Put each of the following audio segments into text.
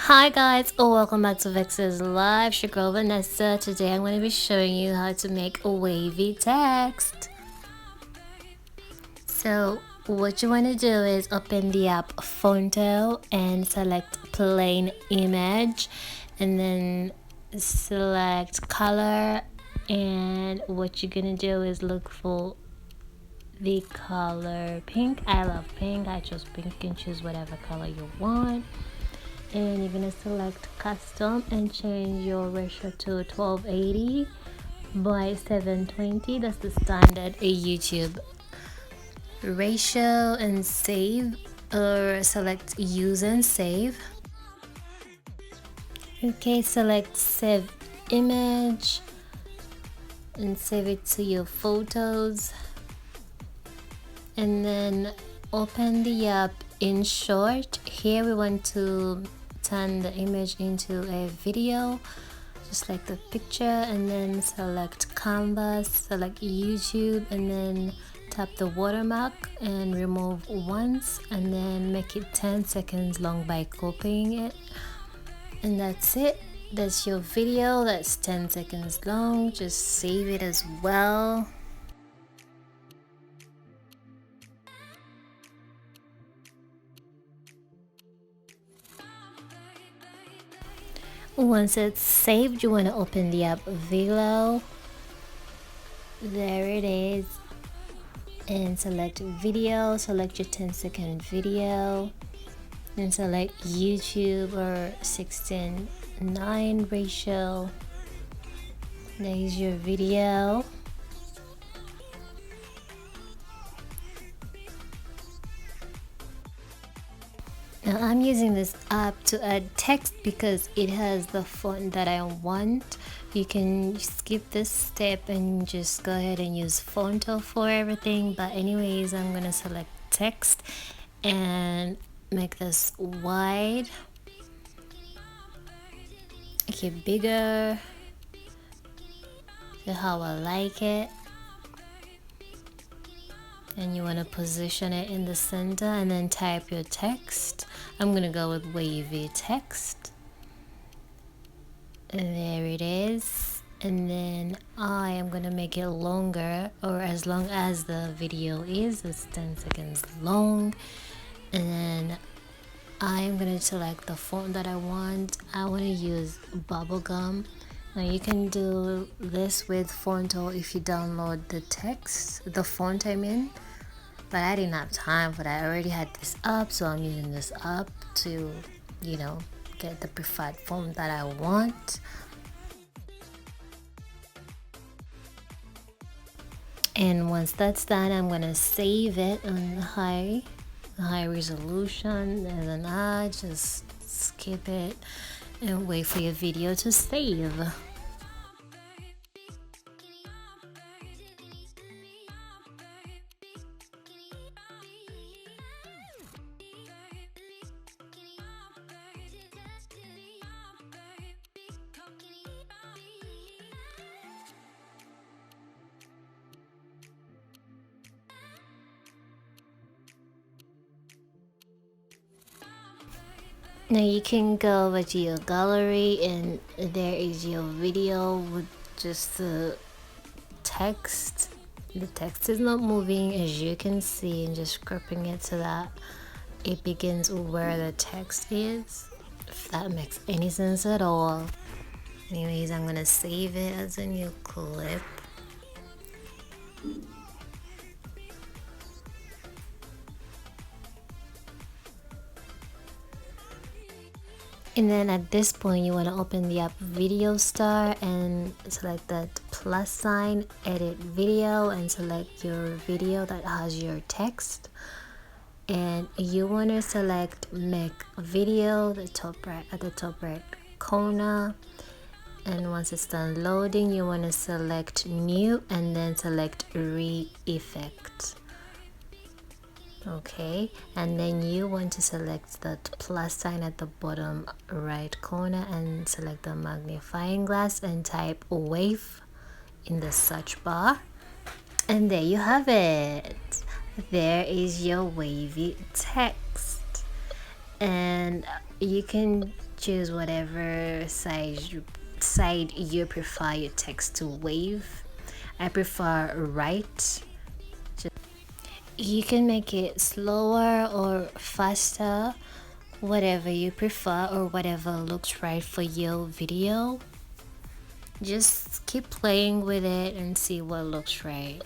Hi guys, welcome back to Vex's Live. It's your girl Vanessa. Today I'm going to be showing you how to make a wavy text. So what you want to do is open the app Phonto and select plain image, and then select color, and what you're going to do is look for the color pink. I love pink. I chose pink. You can choose whatever color you want. And you're gonna select custom and change your ratio to 1280 by 720. That's the standard YouTube ratio, and save, or select use and save. Okay, select save image and save it to your photos, and then open the app InShot. Here we want to turn the image into a video, just like the picture, and then select canvas, select YouTube, and then tap the watermark and remove once, and then make it 10 seconds long by copying it. And that's it. That's your video. That's 10 seconds long. Just save it as well. Once it's saved, you want to open the app VLLO. There it is, and select video, select your 10-second video, and select YouTube or 16:9 ratio. There's your video. Now I'm using this app to add text because it has the font that I want. You can skip this step and just go ahead and use Phonto for everything, but anyways, I'm gonna select text and make this wide, make it bigger to how I like it. And you want to position it in the center and then type your text. I'm gonna go with wavy text, and there it is. And then I am gonna make it longer, or as long as the video is. It's 10 seconds long. And then I am gonna select the font that I want. I want to use bubblegum. Now you can do this with Phonto if you download the font I mean, but I didn't have time for that. I already had this up, so I'm using this up to, get the preferred font that I want. And once that's done, I'm gonna save it on high resolution, and then I just skip it and wait for your video to save. Now you can go over to your gallery, and there is your video with just the text. The text is not moving, as you can see, and just cropping it so that it begins where the text is, if that makes any sense at all. Anyways, I'm gonna save it as a new clip. And then at this point, you want to open the app Video Star and select that plus sign, edit video, and select your video that has your text. And you want to select make video, at the top right corner. And once it's done loading, you want to select new and then select re-effect. Okay, and then you want to select that plus sign at the bottom right corner and select the magnifying glass and type wave in the search bar, and there you have it. There is your wavy text. And you can choose whatever side you prefer your text to wave. I prefer right. You can make it slower or faster, whatever you prefer or whatever looks right for your video. Just keep playing with it and see what looks right.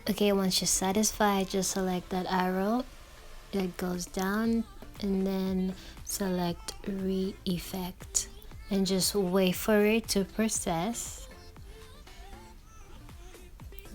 Okay, once you're satisfied, just select that arrow that goes down and then select re-effect and just wait for it to process,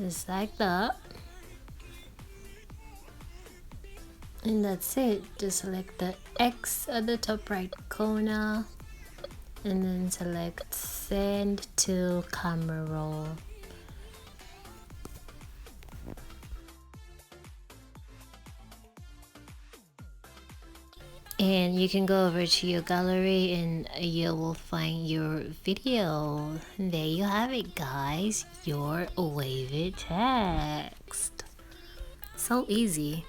just like that. And that's it. Just select the X at the top right corner and then select send to camera roll. And you can go over to your gallery and you will find your video. And there you have it, guys, your wavy text. So easy.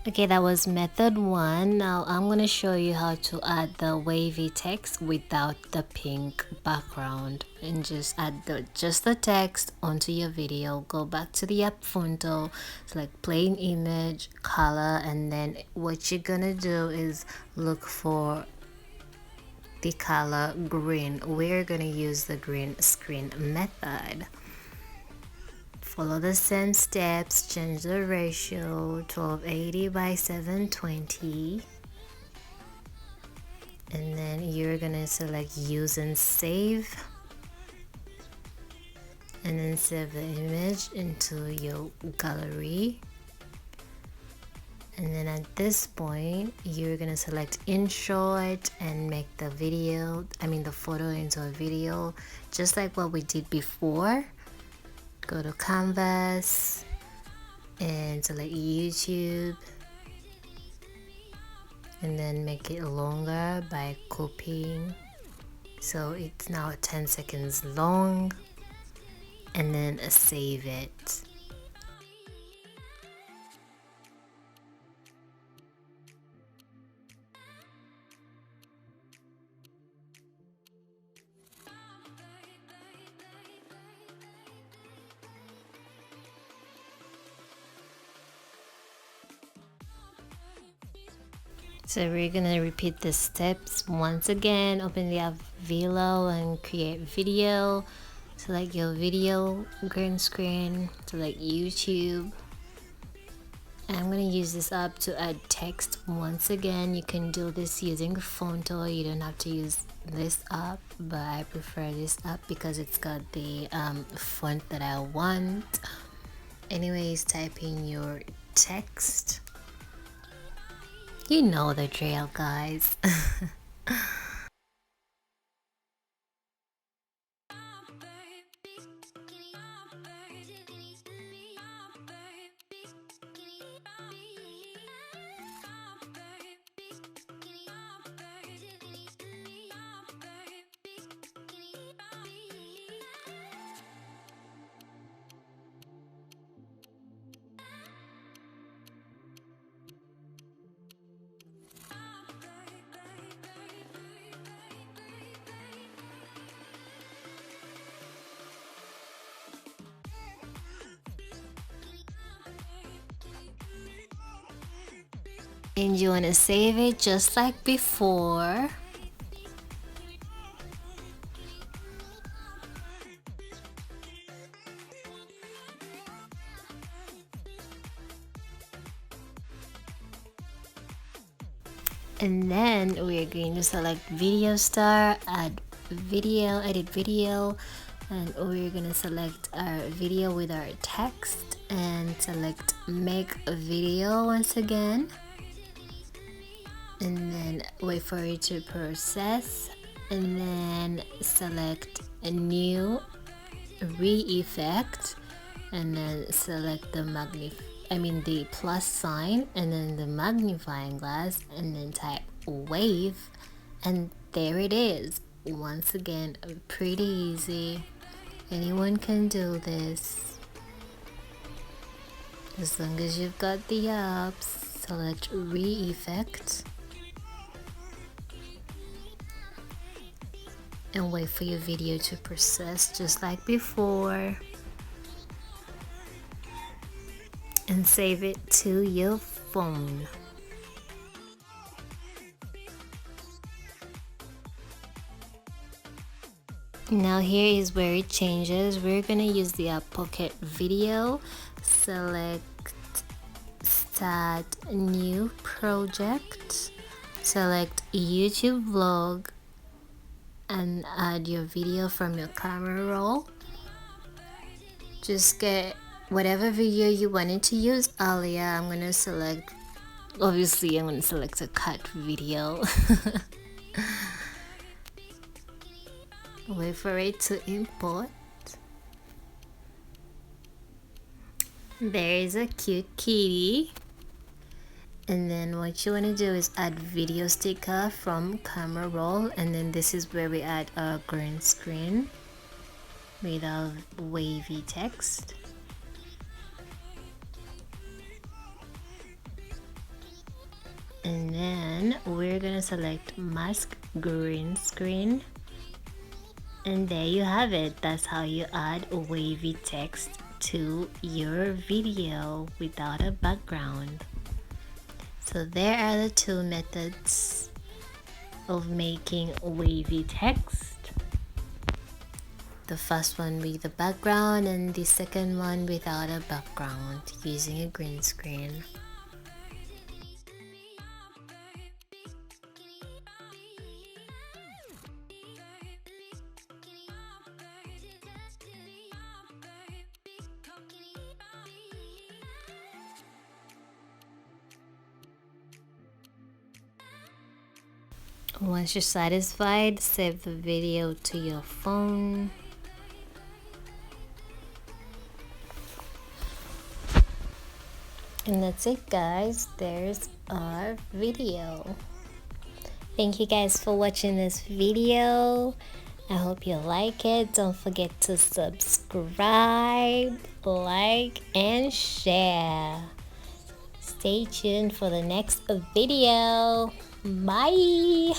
Okay, that was method 1. Now I'm going to show you how to add the wavy text without the pink background, and just add just the text onto your video. Go back to the app Phonto, select plain image, color, and then what you're gonna do is look for the color green. We're gonna use the green screen method. Follow the same steps, change the ratio 1280 by 720, and then you're gonna select use and save, and then save the image into your gallery. And then at this point you're gonna select InShot and make the photo into a video, just like what we did before. Go to canvas and select YouTube, and then make it longer by copying, so it's now 10 seconds long, and then save it. So we're gonna repeat the steps once again. Open the app VLLO and create video. Select your video, green screen, select YouTube. And I'm gonna use this app to add text once again. You can do this using Phonto. You don't have to use this app, but I prefer this app because it's got the font that I want. Anyways, type in your text. You know the drill, guys. And you want to save it just like before. And then we are going to select video star, add video, edit video, and we're gonna select our video with our text and select make a video once again, and then wait for it to process, and then select a new re-effect, and then select the the plus sign, and then the magnifying glass, and then type wave, and there it is. Once again, pretty easy. Anyone can do this as long as you've got the apps. Select re-effect and wait for your video to process just like before, and save it to your phone. Now here is where it changes. We're gonna use the app PocketVideo. Select start new project, select YouTube vlog, and add your video from your camera roll. Just get whatever video you wanted to use earlier. I'm gonna select a cut video. Wait for it to import. There is a cute kitty. And then what you want to do is add video sticker from camera roll, and then this is where we add a green screen with our wavy text. And then we're gonna select mask green screen, and there you have it. That's how you add wavy text to your video without a background. So there are the two methods of making wavy text. The first one with a background, and the second one without a background using a green screen. Once you're satisfied, save the video to your phone. And that's it, guys. There's our video. Thank you guys for watching this video. I hope you like it. Don't forget to subscribe, like, and share. Stay tuned for the next video. Bye.